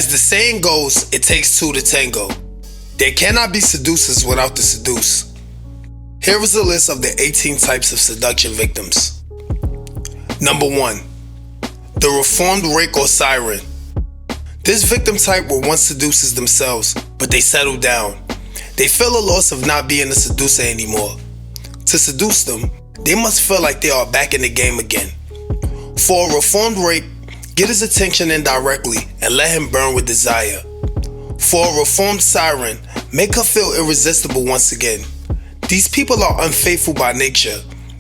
As the saying goes, it takes two to tango. There cannot be seducers without the seduced. Here is a list of the 18 types of seduction victims. Number 1. The reformed rake or siren. This victim type were once seducers themselves, but they settled down. They feel a loss of not being a seducer anymore. To seduce them, they must feel like they are back in the game again. For a reformed rake, get his attention indirectly and let him burn with desire. For a reformed siren, make her feel irresistible once again. These people are unfaithful by nature.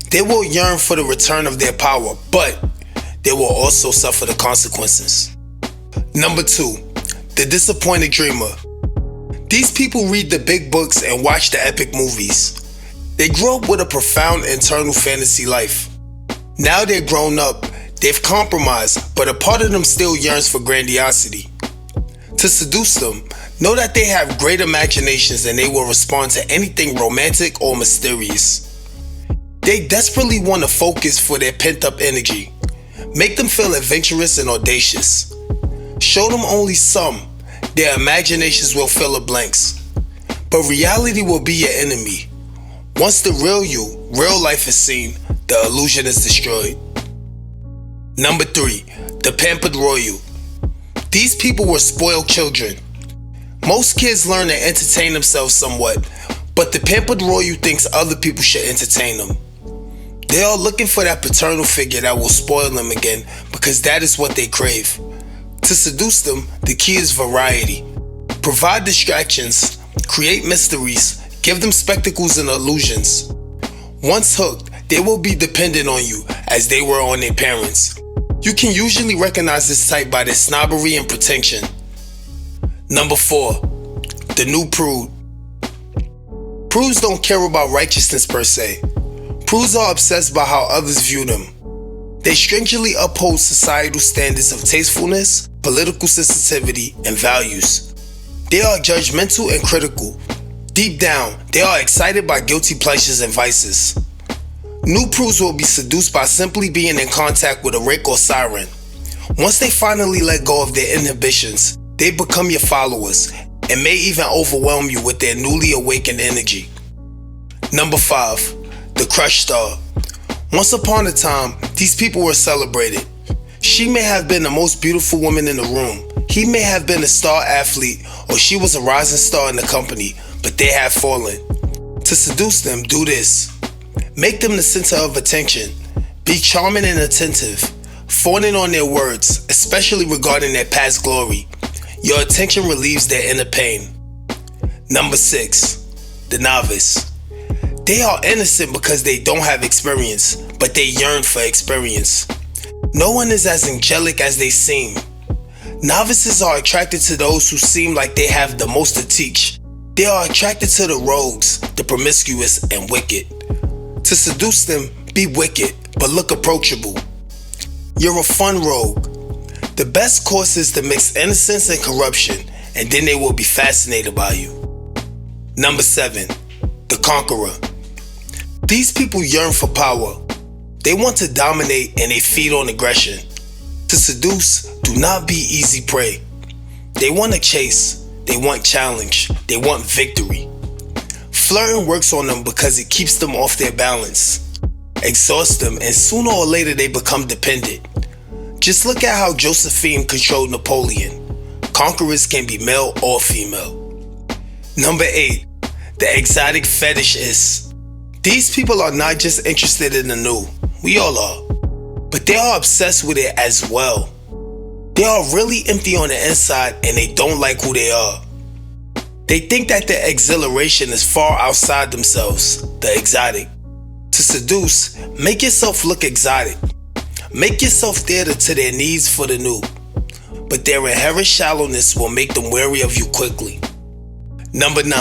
They will yearn for the return of their power, but they will also suffer the consequences. Number 2, the disappointed dreamer. These people read the big books and watch the epic movies. They grew up with a profound internal fantasy life. Now they're grown up, they've compromised, but a part of them still yearns for grandiosity. To seduce them, know that they have great imaginations and they will respond to anything romantic or mysterious. They desperately want to focus for their pent-up energy. Make them feel adventurous and audacious. Show them only some. Their imaginations will fill the blanks. But reality will be your enemy. Once the real you, real life is seen, the illusion is destroyed. Number 3, the pampered royal. These people were spoiled children. Most kids learn to entertain themselves somewhat, but the pampered royal thinks other people should entertain them. They are looking for that paternal figure that will spoil them again because that is what they crave. To seduce them, the key is variety. Provide distractions, create mysteries, give them spectacles and illusions. Once hooked, they will be dependent on you as they were on their parents. You can usually recognize this type by their snobbery and pretension. Number 4, the new prude. Prudes don't care about righteousness per se. Prudes are obsessed by how others view them. They stringently uphold societal standards of tastefulness, political sensitivity, and values. They are judgmental and critical. Deep down, they are excited by guilty pleasures and vices. New prudes will be seduced by simply being in contact with a rake or siren. Once they finally let go of their inhibitions, they become your followers and may even overwhelm you with their newly awakened energy. Number 5, the crush star. Once upon a time, these people were celebrated. She may have been the most beautiful woman in the room. He may have been a star athlete, or she was a rising star in the company, but they have fallen. To seduce them, do this. Make them the center of attention. Be charming and attentive, fawning on their words, especially regarding their past glory. Your attention relieves their inner pain. Number 6, the novice. They are innocent because they don't have experience, but they yearn for experience. No one is as angelic as they seem. Novices are attracted to those who seem like they have the most to teach. They are attracted to the rogues, the promiscuous, and wicked. To seduce them, be wicked, but look approachable. You're a fun rogue. The best course is to mix innocence and corruption, and then they will be fascinated by you. Number 7, the conqueror. These people yearn for power. They want to dominate and they feed on aggression. To seduce, do not be easy prey. They want to chase, they want challenge, they want victory. Flirting works on them because it keeps them off their balance, exhausts them, and sooner or later they become dependent. Just look at how Josephine controlled Napoleon. Conquerors can be male or female. Number 8, the exotic fetishist. These people are not just interested in the new, we all are, but they are obsessed with it as well. They are really empty on the inside and they don't like who they are. They think that the exhilaration is far outside themselves, the exotic. To seduce, make yourself look exotic. Make yourself theater to their needs for the new, but their inherent shallowness will make them wary of you quickly. Number 9,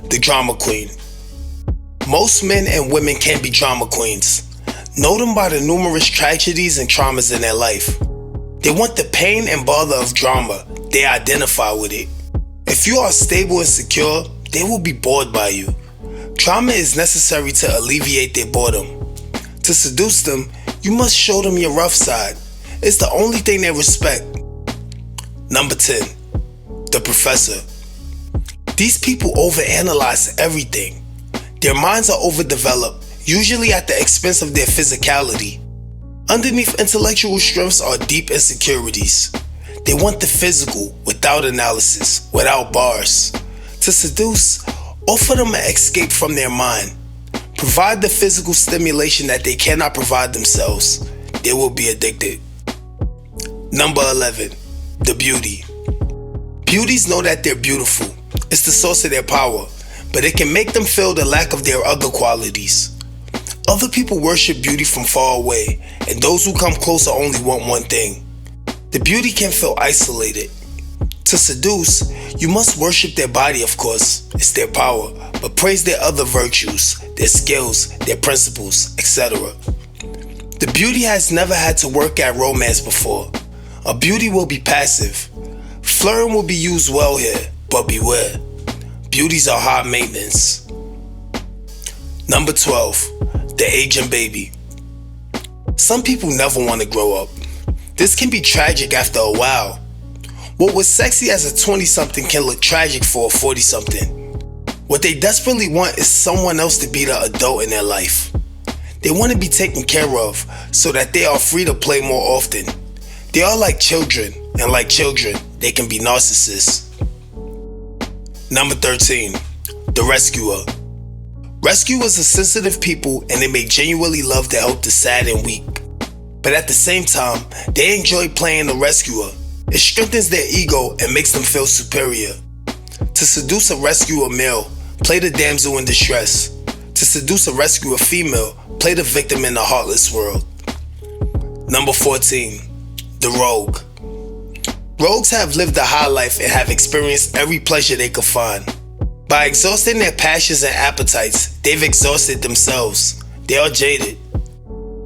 the drama queen. Most men and women can be drama queens. Know them by the numerous tragedies and traumas in their life. They want the pain and bother of drama. They identify with it. If you are stable and secure, they will be bored by you. Trauma is necessary to alleviate their boredom. To seduce them, you must show them your rough side. It's the only thing they respect. Number 10, The professor. These people overanalyze everything. Their minds are overdeveloped, usually at the expense of their physicality. Underneath intellectual strengths are deep insecurities. They want the physical, without analysis, without bars. To seduce, offer them an escape from their mind. Provide the physical stimulation that they cannot provide themselves. They will be addicted. Number 11. The beauty. Beauties know that they're beautiful. It's the source of their power, but it can make them feel the lack of their other qualities. Other people worship beauty from far away, and those who come closer only want one thing. The beauty can feel isolated. To seduce, you must worship their body, of course, it's their power, but praise their other virtues, their skills, their principles, etc. The beauty has never had to work at romance before. A beauty will be passive. Flirting will be used well here, but beware. Beauties are high maintenance. Number 12. The aging baby. Some people never want to grow up. This can be tragic after a while. What was sexy as a 20-something can look tragic for a 40-something. What they desperately want is someone else to be the adult in their life. They want to be taken care of so that they are free to play more often. They are like children, and like children, they can be narcissists. Number 13. The rescuer. Rescuers are sensitive people and they may genuinely love to help the sad and weak. But at the same time, they enjoy playing the rescuer. It strengthens their ego and makes them feel superior. To seduce a rescuer male, play the damsel in distress. To seduce a rescuer female, play the victim in the heartless world. Number 14. The rogue. Rogues have lived a high life and have experienced every pleasure they could find. By exhausting their passions and appetites, they've exhausted themselves. They are jaded.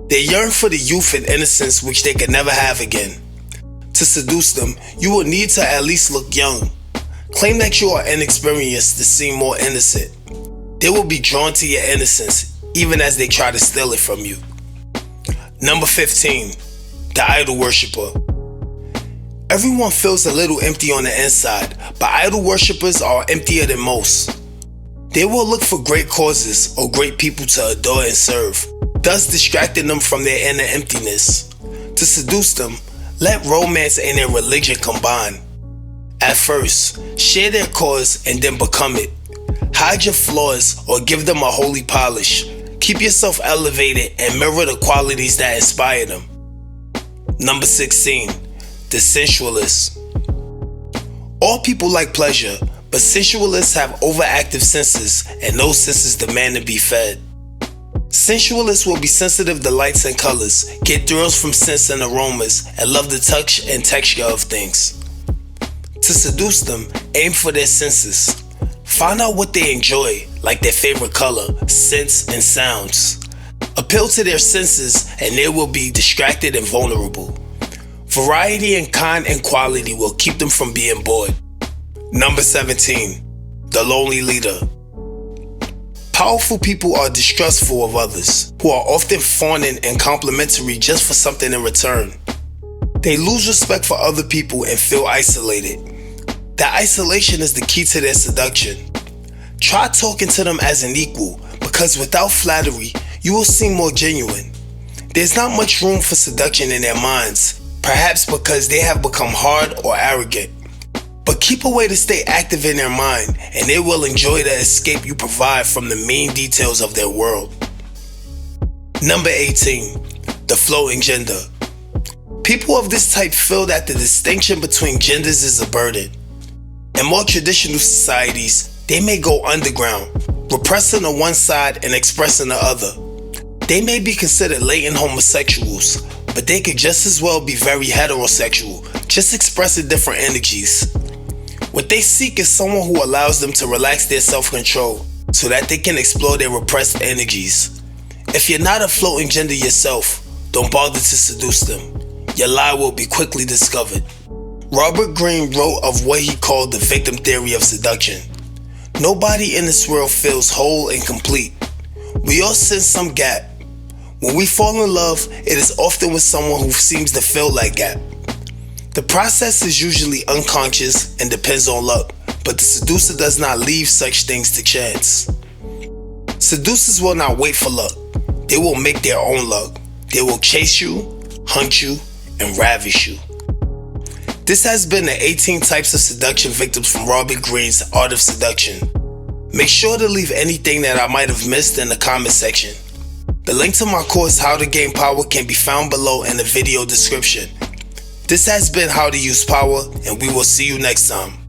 They yearn for the youth and innocence which they could never have again. To seduce them, you will need to at least look young. Claim that you are inexperienced to seem more innocent. They will be drawn to your innocence, even as they try to steal it from you. Number 15. The idol worshiper. Everyone feels a little empty on the inside, but idol worshippers are emptier than most. They will look for great causes or great people to adore and serve, thus distracting them from their inner emptiness. To seduce them, let romance and their religion combine. At first, share their cause and then become it. Hide your flaws or give them a holy polish. Keep yourself elevated and mirror the qualities that inspire them. Number 16. The sensualist. All people like pleasure, but sensualists have overactive senses and those senses demand to be fed. Sensualists will be sensitive to lights and colors, get thrills from scents and aromas, and love the touch and texture of things. To seduce them, aim for their senses. Find out what they enjoy, like their favorite color, scents, and sounds. Appeal to their senses and they will be distracted and vulnerable. Variety in kind and quality will keep them from being bored. Number 17. The lonely leader. Powerful people are distrustful of others, who are often fawning and complimentary just for something in return. They lose respect for other people and feel isolated. That isolation is the key to their seduction. Try talking to them as an equal, because without flattery, you will seem more genuine. There's not much room for seduction in their minds, perhaps because they have become hard or arrogant. But keep a way to stay active in their mind, and they will enjoy the escape you provide from the mean details of their world. Number 18. The floating gender. People of this type feel that the distinction between genders is a burden. In more traditional societies, they may go underground, repressing on one side and expressing the other. They may be considered latent homosexuals, but they could just as well be very heterosexual, just expressing different energies. What they seek is someone who allows them to relax their self-control so that they can explore their repressed energies. If you're not a floating gender yourself, don't bother to seduce them. Your lie will be quickly discovered. Robert Greene wrote of what he called the victim theory of seduction. Nobody in this world feels whole and complete. We all sense some gap. When we fall in love, it is often with someone who seems to fill that gap. The process is usually unconscious and depends on luck, but the seducer does not leave such things to chance. Seducers will not wait for luck. They will make their own luck. They will chase you, hunt you, and ravish you. This has been the 18 Types of Seduction Victims from Robert Greene's Art of Seduction. Make sure to leave anything that I might have missed in the comment section. The link to my course, How to Gain Power, can be found below in the video description. This has been How to Use Power, and we will see you next time.